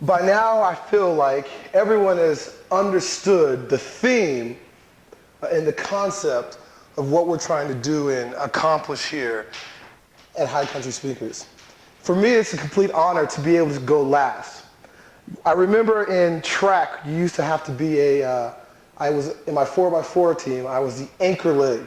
By now, I feel like everyone has understood the theme and the concept of what we're trying to do and accomplish here at High Country Speakers. For me, it's a complete honor to be able to go last. I remember in track, you used to have to be I was in my 4x4 team, I was the anchor leg.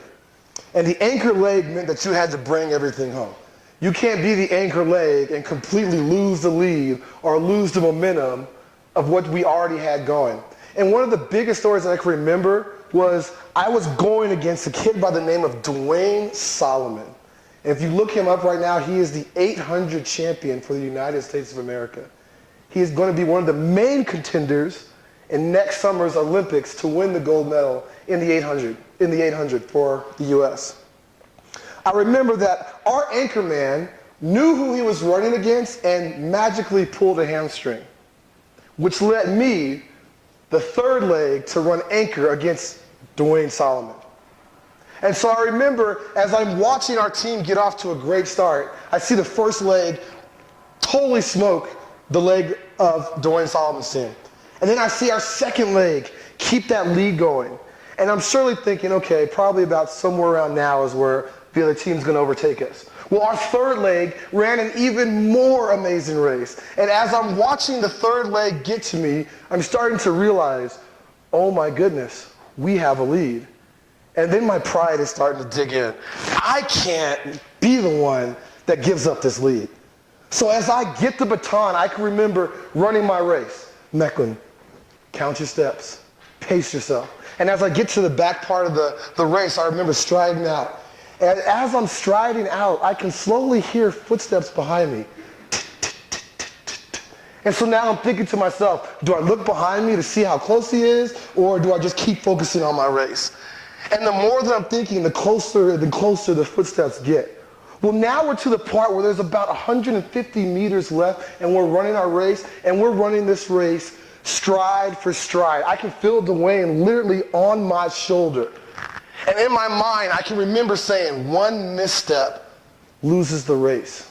And the anchor leg meant that you had to bring everything home. You can't be the anchor leg and completely lose the lead or lose the momentum of what we already had going. And one of the biggest stories that I can remember was I was going against a kid by the name of Dwayne Solomon. And if you look him up right now, he is the 800 champion for the United States of America. He is going to be one of the main contenders in next summer's Olympics to win the gold medal in the 800 for the U.S. I remember that our anchor man knew who he was running against and magically pulled a hamstring, which led me, the third leg, to run anchor against Dwayne Solomon. And so I remember as I'm watching our team get off to a great start, I see the first leg totally smoke the leg of Dwayne Solomon's team. And then I see our second leg keep that lead going. And I'm surely thinking, okay, probably about somewhere around now is where the other team's going to overtake us. Well, our third leg ran an even more amazing race. And as I'm watching the third leg get to me, I'm starting to realize, oh my goodness, we have a lead. And then my pride is starting to dig in. I can't be the one that gives up this lead. So as I get the baton, I can remember running my race. Mecklen, count your steps, pace yourself. And as I get to the back part of the race, I remember striding out. And as I'm striding out, I can slowly hear footsteps behind me. And so now I'm thinking to myself, do I look behind me to see how close he is, or do I just keep focusing on my race? And the more that I'm thinking, the closer the footsteps get. Well, now we're to the part where there's about 150 meters left, and we're running our race, and we're running this race stride for stride. I can feel Dwayne literally on my shoulder. And in my mind, I can remember saying, one misstep loses the race.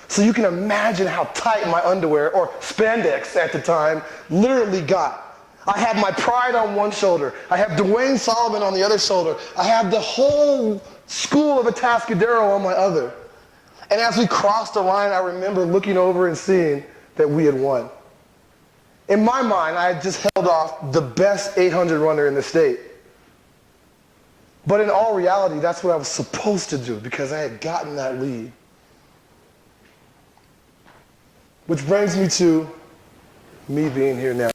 So you can imagine how tight my underwear, or spandex at the time, literally got. I have my pride on one shoulder. I have Dwayne Solomon on the other shoulder. I have the whole school of Atascadero on my other. And as we crossed the line, I remember looking over and seeing that we had won. In my mind, I had just held off the best 800 runner in the state. But in all reality, that's what I was supposed to do because I had gotten that lead. Which brings me to me being here now.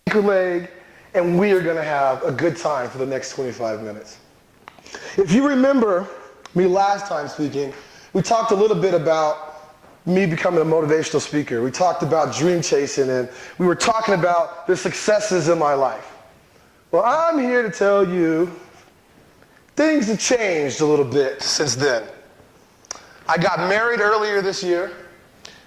Anchor leg, and we are going to have a good time for the next 25 minutes. If you remember me last time speaking, we talked a little bit about me becoming a motivational speaker. We talked about dream chasing, and we were talking about the successes in my life. Well, I'm here to tell you things have changed a little bit since then. I got married earlier this year.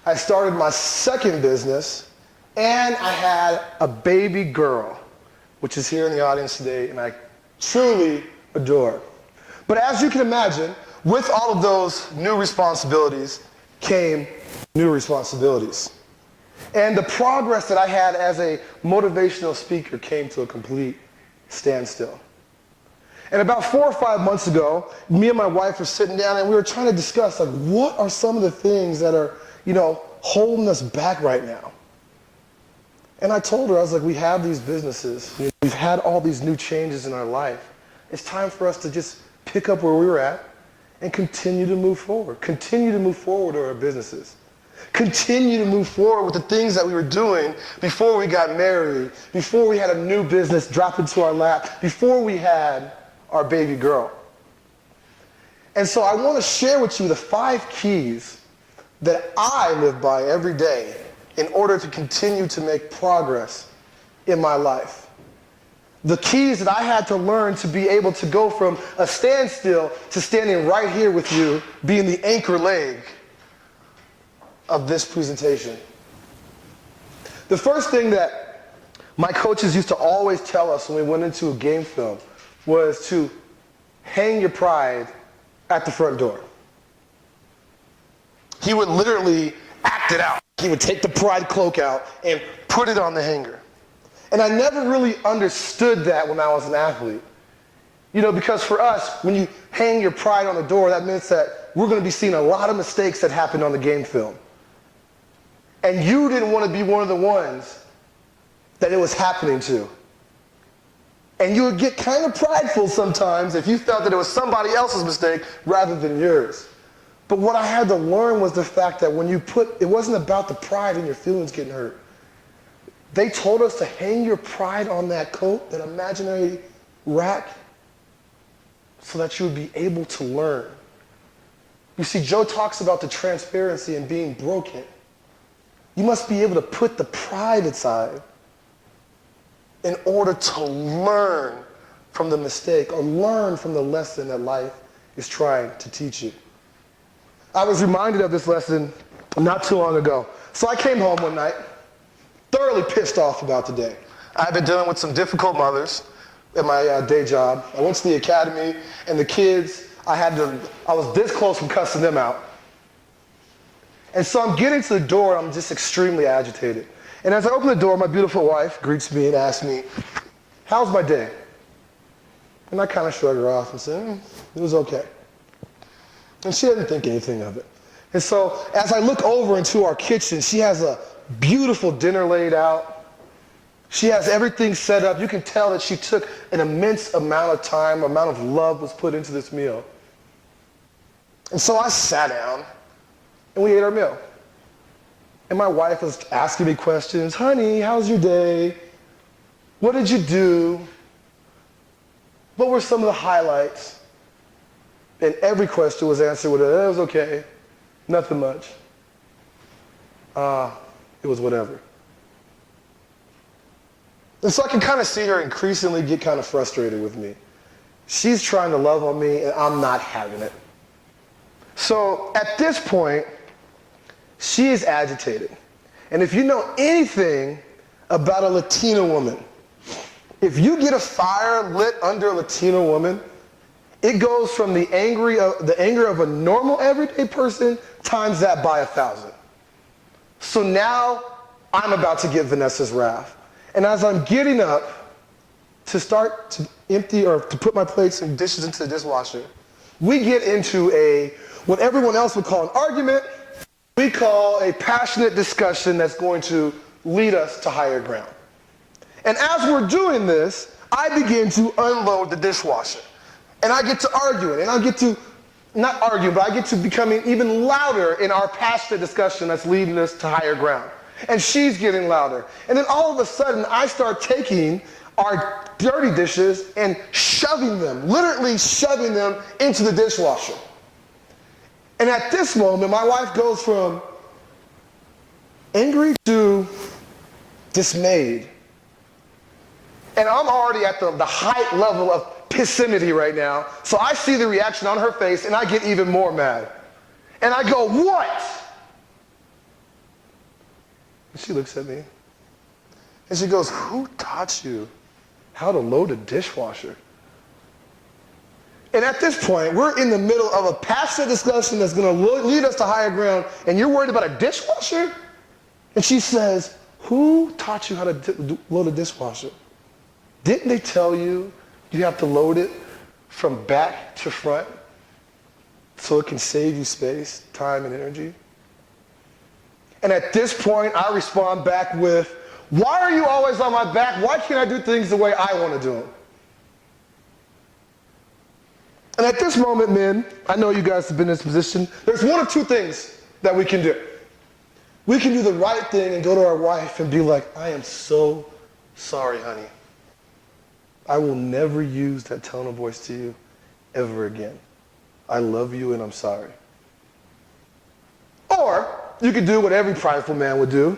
I started my second business, and I had a baby girl, which is here in the audience today, and I truly adore. But as you can imagine, with all of those new responsibilities came new responsibilities. And the progress that I had as a motivational speaker came to a complete standstill. And about 4 or 5 months ago, me and my wife were sitting down and we were trying to discuss, like, what are some of the things that are, holding us back right now? And I told her, I was like, we have these businesses. We've had all these new changes in our life. It's time for us to just pick up where we were at and continue to move forward. Continue to move forward with our businesses. Continue to move forward with the things that we were doing before we got married, before we had a new business drop into our lap, before we had our baby girl. And so I want to share with you the 5 keys that I live by every day in order to continue to make progress in my life. The keys that I had to learn to be able to go from a standstill to standing right here with you, being the anchor leg of this presentation. The first thing that my coaches used to always tell us when we went into a game film was to hang your pride at the front door. He would literally act it out. He would take the pride cloak out and put it on the hanger. And I never really understood that when I was an athlete. You know, because for us, when you hang your pride on the door, that means that we're going to be seeing a lot of mistakes that happened on the game film. And you didn't want to be one of the ones that it was happening to. And you would get kind of prideful sometimes if you felt that it was somebody else's mistake rather than yours. But what I had to learn was the fact that when you it wasn't about the pride and your feelings getting hurt. They told us to hang your pride on that coat, that imaginary rack, so that you would be able to learn. You see, Joe talks about the transparency and being broken. You must be able to put the pride aside in order to learn from the mistake or learn from the lesson that life is trying to teach you. I was reminded of this lesson not too long ago. So I came home one night, thoroughly pissed off about the day. I've been dealing with some difficult mothers at my day job. I went to the academy, and the kids, I was this close from cussing them out. And so I'm getting to the door, I'm just extremely agitated. And as I open the door, my beautiful wife greets me and asks me, "How's my day?" And I kind of shrug her off and say, "It was okay." And she didn't think anything of it. And so as I look over into our kitchen, she has a beautiful dinner laid out. She has everything set up. You can tell that she took an immense amount of time, amount of love was put into this meal. And so I sat down and we ate our meal. And my wife was asking me questions. "Honey, how's your day? What did you do? What were some of the highlights?" And every question was answered with, "It was okay, nothing much. It was whatever." And so I can kind of see her increasingly get kind of frustrated with me. She's trying to love on me and I'm not having it. So at this point, she is agitated. And if you know anything about a Latina woman, if you get a fire lit under a Latina woman, it goes from the anger of a normal everyday person times that by 1,000. So now I'm about to get Vanessa's wrath. And as I'm getting up to start to empty or to put my plates and dishes into the dishwasher, we get into what everyone else would call an argument, we call a passionate discussion that's going to lead us to higher ground. And as we're doing this, I begin to unload the dishwasher. And I get to arguing, and I get to, not arguing, but I get to becoming even louder in our passionate discussion that's leading us to higher ground. And she's getting louder. And then all of a sudden, I start taking our dirty dishes and shoving them, literally shoving them into the dishwasher. And at this moment, my wife goes from angry to dismayed. And I'm already at the height level of pissimity right now. So I see the reaction on her face and I get even more mad. And I go, "What?" And she looks at me and she goes, "Who taught you how to load a dishwasher?" And at this point, we're in the middle of a passionate discussion that's going to lead us to higher ground, and you're worried about a dishwasher? And she says, "Who taught you how to load a dishwasher? Didn't they tell you you have to load it from back to front so it can save you space, time, and energy?" And at this point, I respond back with, "Why are you always on my back? Why can't I do things the way I want to do them?" And at this moment, men, I know you guys have been in this position. There's one of two things that we can do. We can do the right thing and go to our wife and be like, "I am so sorry, honey. I will never use that tone of voice to you ever again. I love you and I'm sorry." Or you could do what every prideful man would do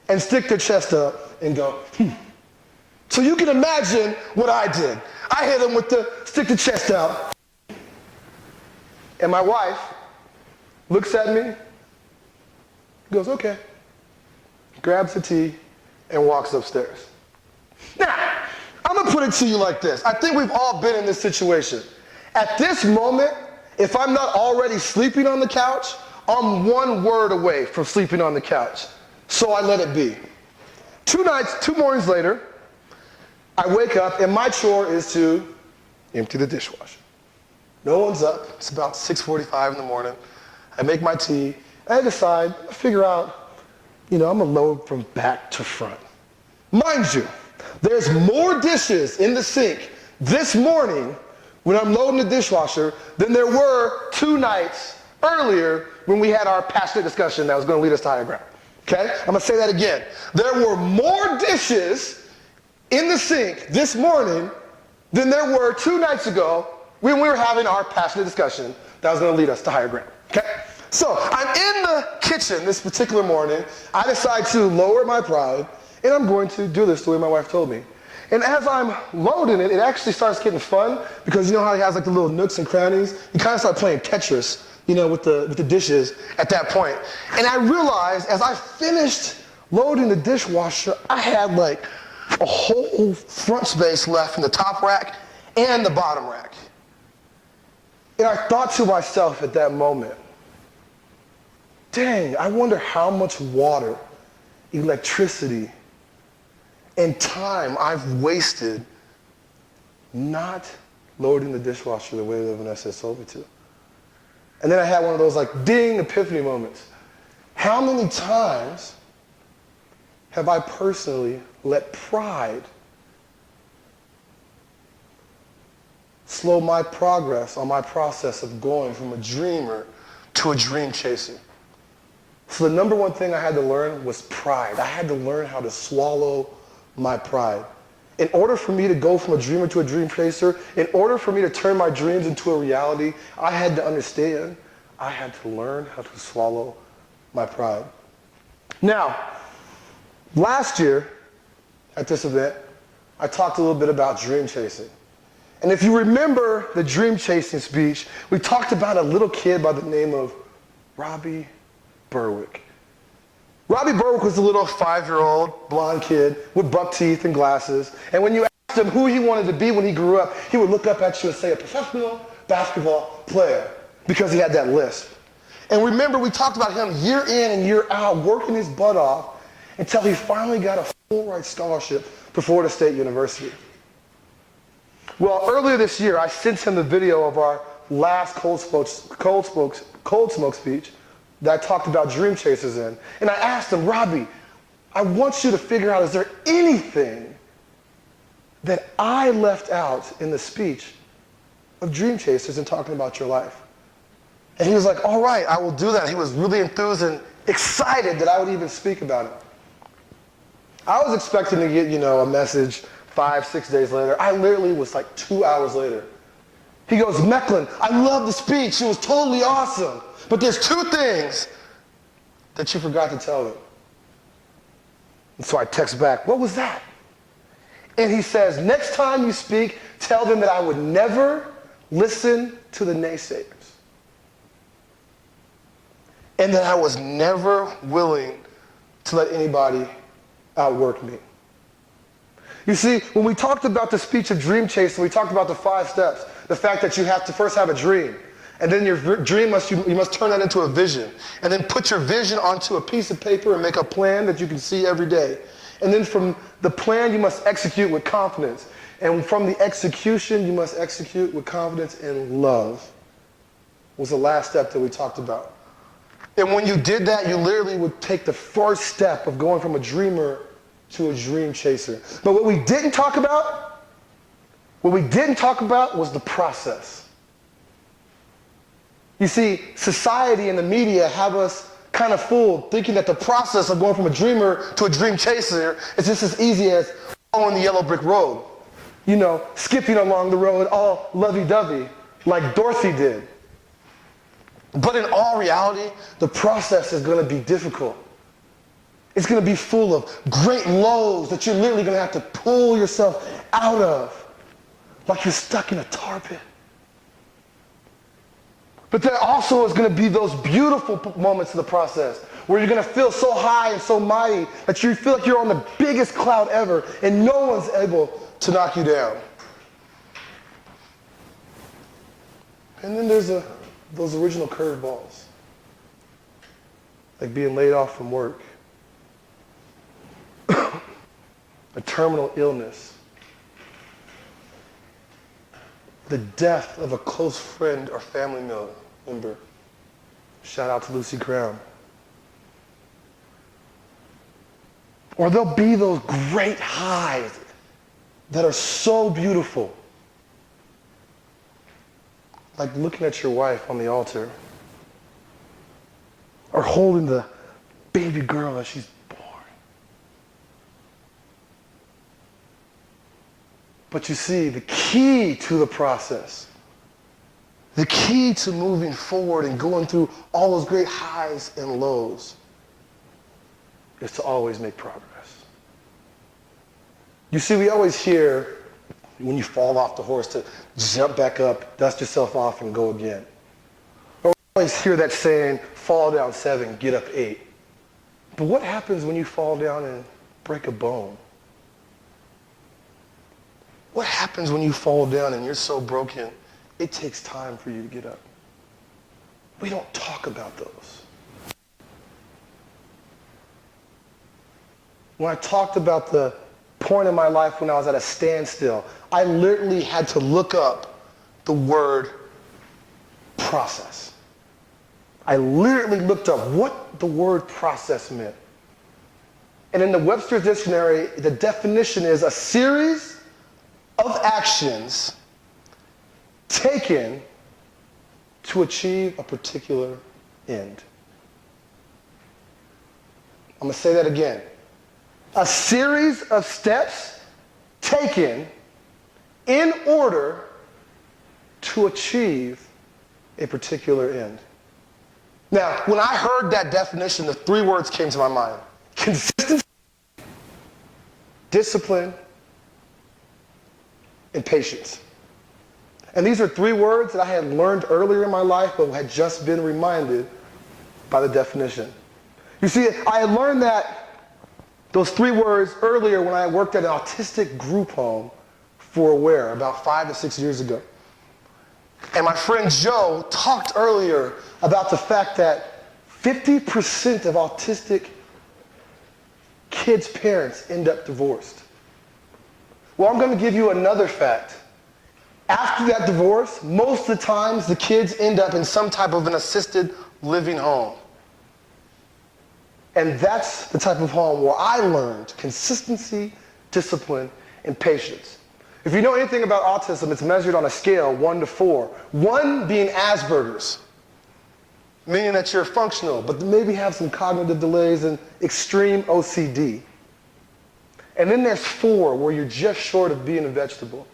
and stick their chest up and go, So you can imagine what I did. I hit him with the stick the chest out. And my wife looks at me, goes, "Okay," grabs the tea and walks upstairs. Now, I'm going to put it to you like this. I think we've all been in this situation. At this moment, if I'm not already sleeping on the couch, I'm one word away from sleeping on the couch. So I let it be. 2 mornings later, I wake up and my chore is to empty the dishwasher. No one's up. It's about 6:45 in the morning. I make my tea. And I decide, figure out, I'm going to load from back to front. Mind you, there's more dishes in the sink this morning when I'm loading the dishwasher than there were 2 nights earlier when we had our passionate discussion that was going to lead us to higher ground. Okay? I'm going to say that again. There were more dishes in the sink this morning than there were 2 nights ago when we were having our passionate discussion that was going to lead us to higher ground. Okay? So I'm in the kitchen this particular morning. I decide to lower my pride, and I'm going to do this the way my wife told me. And as I'm loading it, it actually starts getting fun because you know how he has like the little nooks and crannies? You kind of start playing Tetris, with the dishes at that point. And I realized as I finished loading the dishwasher, I had like a whole front space left in the top rack and the bottom rack. And I thought to myself at that moment, dang, I wonder how much water, electricity, and time I've wasted not loading the dishwasher the way that Vanessa told me to. And then I had one of those like ding epiphany moments. How many times have I personally let pride slow my progress on my process of going from a dreamer to a dream chaser? So the number one thing I had to learn was pride. I had to learn how to swallow my pride. In order for me to go from a dreamer to a dream chaser, in order for me to turn my dreams into a reality, I had to understand, I had to learn how to swallow my pride. Now, last year at this event, I talked a little bit about dream chasing. And if you remember the dream chasing speech, we talked about a little kid by the name of Robbie Berwick. Robbie Berwick was a little 5-year-old blonde kid with buck teeth and glasses. And when you asked him who he wanted to be when he grew up, he would look up at you and say a professional basketball player because he had that lisp. And remember, we talked about him year in and year out working his butt off until he finally got a full-ride scholarship to Florida State University. Well, earlier this year, I sent him the video of our last Cold Smoke speech that I talked about dream chasers in. And I asked him, Robbie, I want you to figure out, is there anything that I left out in the speech of dream chasers and talking about your life? And he was like, all right, I will do that. He was really enthused and excited that I would even speak about it. I was expecting to get, a message 5-6 days later. I literally was like 2 hours later. He goes, Mecklen, I love the speech. It was totally awesome. But there's 2 things that you forgot to tell them. And so I text back, what was that? And he says, next time you speak, tell them that I would never listen to the naysayers. And that I was never willing to let anybody outwork me. You see, when we talked about the speech of dream chasing, we talked about the 5 steps. The fact that you have to first have a dream. And then your dream you must turn that into a vision. And then put your vision onto a piece of paper and make a plan that you can see every day. And then from the plan, you must execute with confidence. And from the execution, you must execute with confidence and love. Was the last step that we talked about. And when you did that, you literally would take the first step of going from a dreamer to a dream chaser. But what we didn't talk about was the process. You see, society and the media have us kind of fooled, thinking that the process of going from a dreamer to a dream chaser is just as easy as following the yellow brick road. Skipping along the road all lovey-dovey, like Dorothy did. But in all reality, the process is going to be difficult. It's going to be full of great lows that you're literally going to have to pull yourself out of, like you're stuck in a tar pit. But there also is going to be those beautiful moments of the process where you're going to feel so high and so mighty that you feel like you're on the biggest cloud ever and no one's able to knock you down. And then there's those original curveballs, like being laid off from work, a terminal illness, the death of a close friend or family member. Shout out to Lucy Graham. Or there'll be those great highs that are so beautiful. Like looking at your wife on the altar. Or holding the baby girl as she's born. But you see, the key to the process, the key to moving forward and going through all those great highs and lows is to always make progress. You see, we always hear when you fall off the horse to jump back up, dust yourself off, and go again. Or we always hear that saying, fall down 7, get up 8. But what happens when you fall down and break a bone? What happens when you fall down and you're so broken, it takes time for you to get up? We don't talk about those. When I talked about the point in my life when I was at a standstill, I literally had to look up the word process. I literally looked up what the word process meant. And in the Webster's Dictionary, the definition is a series of actions taken to achieve a particular end. I'm going to say that again. A series of steps taken in order to achieve a particular end. Now, when I heard that definition, the 3 words came to my mind. Consistency, discipline, and patience. And these are 3 words that I had learned earlier in my life, but had just been reminded by the definition. You see, I had learned those 3 words earlier when I worked at an autistic group home for Aware about 5 to 6 years ago. And my friend Joe talked earlier about the fact that 50% of autistic kids' parents end up divorced. Well, I'm going to give you another fact. After that divorce, most of the times the kids end up in some type of an assisted living home. And that's the type of home where I learned consistency, discipline, and patience. If you know anything about autism, it's measured on a scale 1 to 4. 1 being Asperger's, meaning that you're functional, but maybe have some cognitive delays and extreme OCD. And then there's 4, where you're just short of being a vegetable.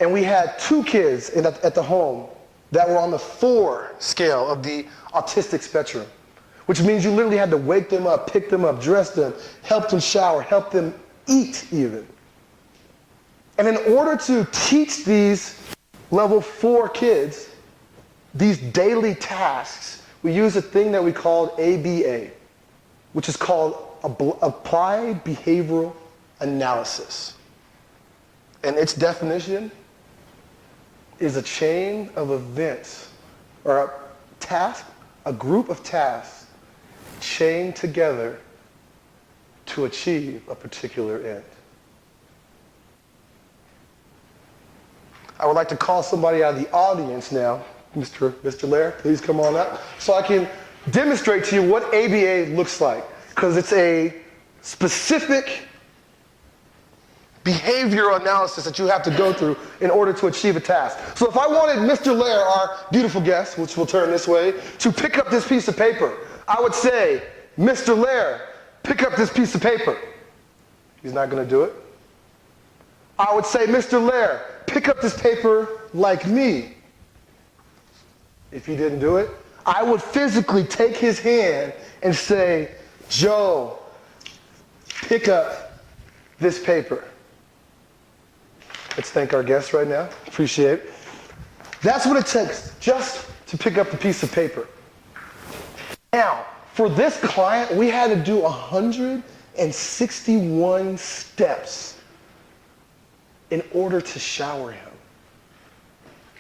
And we had 2 kids at the home that were on the 4 scale of the autistic spectrum, which means you literally had to wake them up, pick them up, dress them, help them shower, help them eat even. And in order to teach these level 4 kids these daily tasks, we use a thing that we called ABA, which is called Applied Behavioral Analysis. And its definition is a chain of events, or a task, a group of tasks chained together to achieve a particular end. I would like to call somebody out of the audience now. Mr. Lair, please come on up, so I can demonstrate to you what ABA looks like, because it's a specific behavioral analysis that you have to go through in order to achieve a task. So if I wanted Mr. Lair, our beautiful guest, which will turn this way, to pick up this piece of paper, I would say, Mr. Lair, pick up this piece of paper. He's not going to do it. I would say, Mr. Lair, pick up this paper like me. If he didn't do it, I would physically take his hand and say, Joe, pick up this paper. Let's thank our guests right now. Appreciate it. That's what it takes just to pick up the piece of paper. Now, for this client, we had to do 161 steps in order to shower him.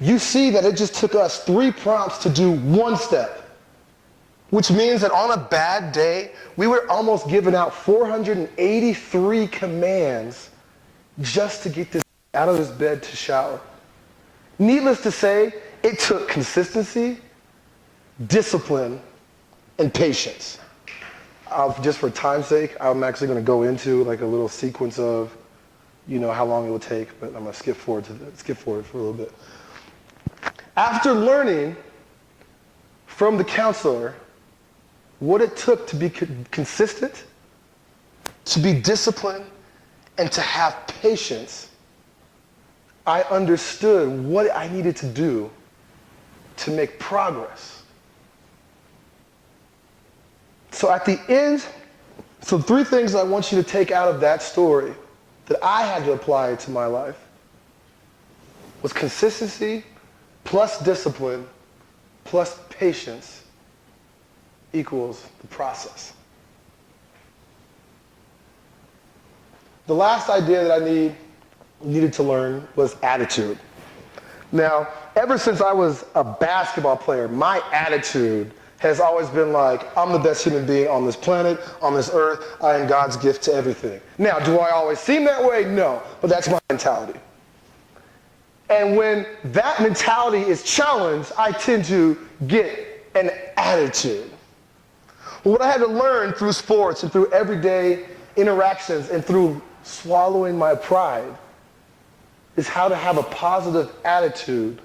You see that it just took us 3 prompts to do 1 step. which means that on a bad day, we were almost giving out 483 commands just to get this out of his bed to shower. Needless to say, it took consistency, discipline, and patience. Just for time's sake, I'm actually going to go into like a little sequence of, how long it will take, but I'm going to skip forward for a little bit. After learning from the counselor what it took to be consistent, to be disciplined, and to have patience, I understood what I needed to do to make progress. So at the end, three things I want you to take out of that story that I had to apply to my life was consistency plus discipline plus patience equals the process. The last idea that I needed to learn was attitude. Now, ever since I was a basketball player, my attitude has always been like, I'm the best human being on this planet, on this earth. I am God's gift to everything. Now, do I always seem that way? No, but that's my mentality. And when that mentality is challenged, I tend to get an attitude. What I had to learn through sports and through everyday interactions and through swallowing my pride is how to have a positive attitude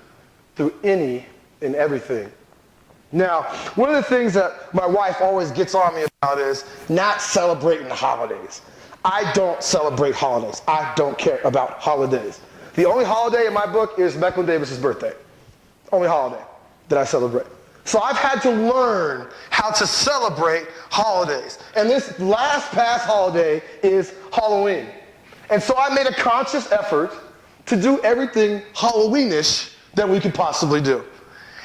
through any and everything. Now, one of the things that my wife always gets on me about is not celebrating the holidays. I don't celebrate holidays. I don't care about holidays. The only holiday in my book is Mecklen Davis's birthday. Only holiday that I celebrate. So I've had to learn how to celebrate holidays. And this past holiday is Halloween. And so I made a conscious effort to do everything Halloweenish that we could possibly do.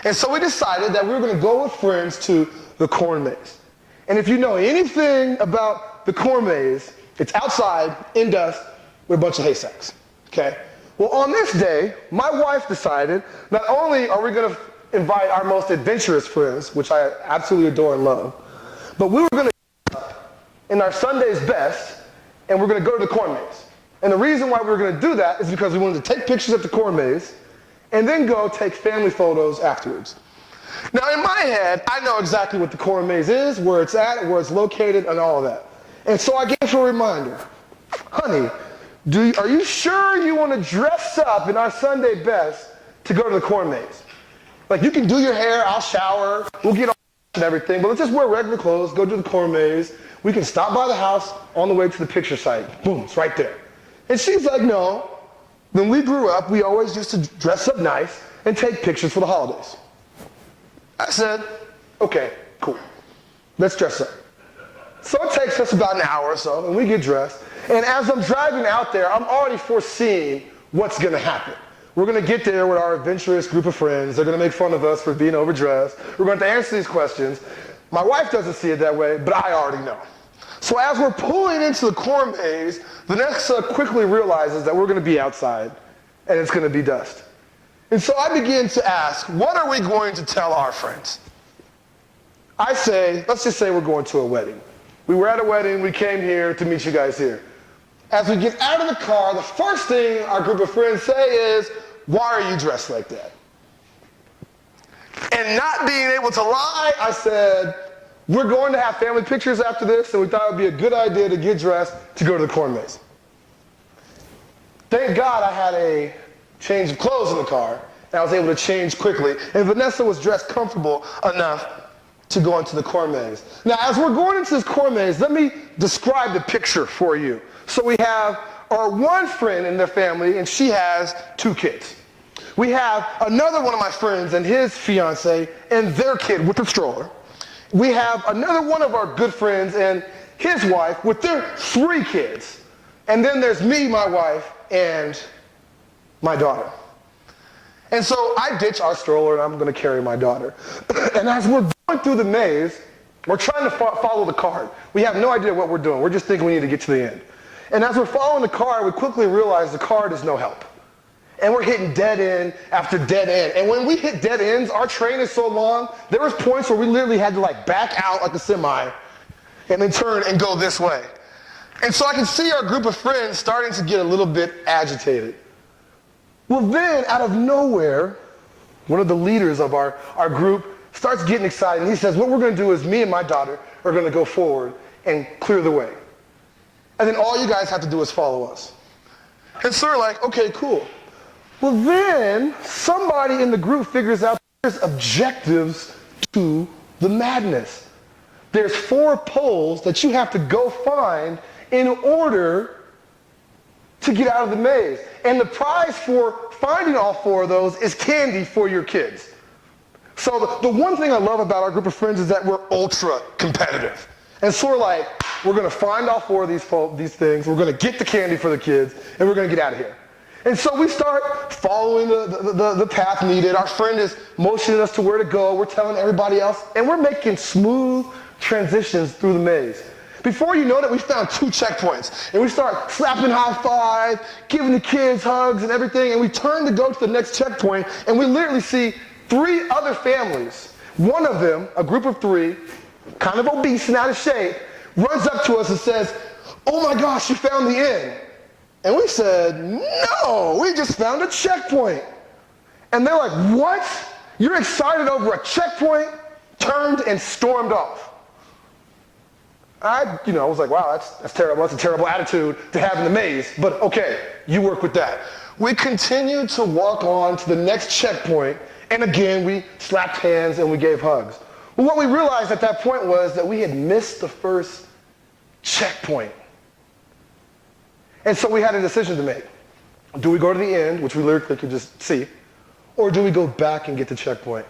And so we decided that we were going to go with friends to the corn maze. And if you know anything about the corn maze, it's outside in dust with a bunch of haystacks. Okay? Well, on this day, my wife decided not only are we going to invite our most adventurous friends, which I absolutely adore and love, but we were going to in our Sunday's best, and we're going to go to the corn maze. And the reason why we were going to do that is because we wanted to take pictures at the corn maze and then go take family photos afterwards. Now, in my head, I know exactly what the corn maze is, where it's at, where it's located, and all of that. And so I gave her a reminder. Honey, are you sure you want to dress up in our Sunday best to go to the corn maze? Like, you can do your hair, I'll shower, we'll get all and everything, but let's just wear regular clothes, go to the corn maze. We can stop by the house on the way to the picture site. Boom, it's right there. And she's like, no. When we grew up, we always used to dress up nice and take pictures for the holidays. I said, okay, cool. Let's dress up. So it takes us about an hour or so, and we get dressed. And as I'm driving out there, I'm already foreseeing what's going to happen. We're going to get there with our adventurous group of friends. They're going to make fun of us for being overdressed. We're going to answer these questions. My wife doesn't see it that way, but I already know. So as we're pulling into the corn maze, Vanessa quickly realizes that we're going to be outside, and it's going to be dust. And so I begin to ask, what are we going to tell our friends? I say, let's just say we're going to a wedding. We were at a wedding. We came here to meet you guys here. As we get out of the car, the first thing our group of friends say is, why are you dressed like that? And not being able to lie, I said, we're going to have family pictures after this, and we thought it would be a good idea to get dressed to go to the corn maze. Thank God I had a change of clothes in the car, and I was able to change quickly. And Vanessa was dressed comfortable enough to go into the corn maze. Now, as we're going into this corn maze, let me describe the picture for you. So we have our one friend in their family, and she has 2 kids. We have another one of my friends and his fiance and their kid with the stroller. We have another one of our good friends and his wife with their 3 kids. And then there's me, my wife, and my daughter. And so I ditch our stroller and I'm going to carry my daughter. And as we're going through the maze, we're trying to follow the card. We have no idea what we're doing. We're just thinking we need to get to the end. And as we're following the card, we quickly realize the card is no help. And we're hitting dead end after dead end. And when we hit dead ends, our train is so long, there was points where we literally had to like back out like a semi and then turn and go this way. And so I can see our group of friends starting to get a little bit agitated. Well then, out of nowhere, one of the leaders of our group starts getting excited. And he says, what we're going to do is me and my daughter are going to go forward and clear the way. And then all you guys have to do is follow us. And so we're like, okay, cool. Well then, somebody in the group figures out there's objectives to the madness. There's 4 poles that you have to go find in order to get out of the maze. And the prize for finding all 4 of those is candy for your kids. So the one thing I love about our group of friends is that we're ultra competitive. And so we're like, we're going to find all 4 of these things, we're going to get the candy for the kids, and we're going to get out of here. And so we start following the path needed. Our friend is motioning us to where to go. We're telling everybody else, and we're making smooth transitions through the maze. Before you know it, we found 2 checkpoints. And we start slapping high five, giving the kids hugs and everything. And we turn to go to the next checkpoint, and we literally see 3 other families. One of them, a group of 3, kind of obese and out of shape, runs up to us and says, oh my gosh, you found the end. And we said, no, we just found a checkpoint. And they're like, what? You're excited over a checkpoint? Turned and stormed off. I was like, wow, that's terrible. That's a terrible attitude to have in the maze. But okay, you work with that. We continued to walk on to the next checkpoint. And again, we slapped hands and we gave hugs. Well, what we realized at that point was that we had missed the first checkpoint. And so we had a decision to make. Do we go to the end, which we literally could just see, or do we go back and get the checkpoint?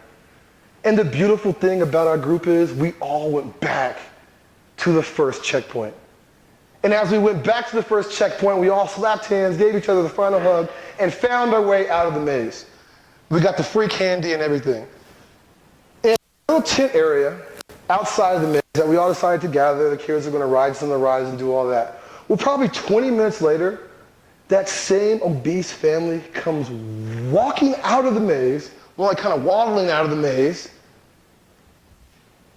And the beautiful thing about our group is we all went back to the first checkpoint. And as we went back to the first checkpoint, we all slapped hands, gave each other the final hug, and found our way out of the maze. We got the free candy and everything. In a little tent area outside of the maze that we all decided to gather, the kids are going to ride some of the rides and do all that. Well, probably 20 minutes later, that same obese family comes walking out of the maze, well, like kind of waddling out of the maze,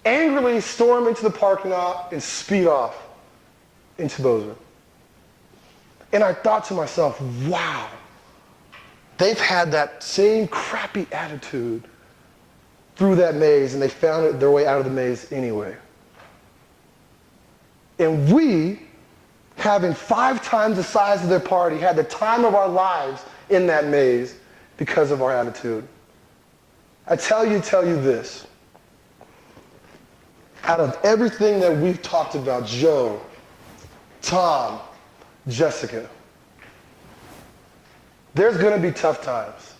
angrily storm into the parking lot and speed off into Bozeman. And I thought to myself, wow, they've had that same crappy attitude through that maze, and they found their way out of the maze anyway. And we, having 5 times the size of their party, had the time of our lives in that maze because of our attitude. I tell you this. Out of everything that we've talked about, Joe, Tom, Jessica, there's going to be tough times.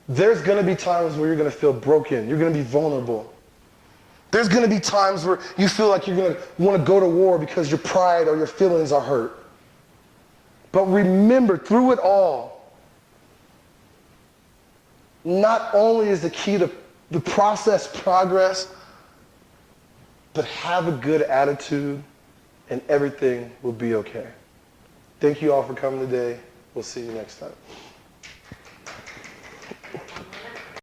There's going to be times where you're going to feel broken. You're going to be vulnerable. There's going to be times where you feel like you're going to want to go to war because your pride or your feelings are hurt. But remember, through it all, not only is the key to the process progress, but have a good attitude and everything will be okay. Thank you all for coming today. We'll see you next time.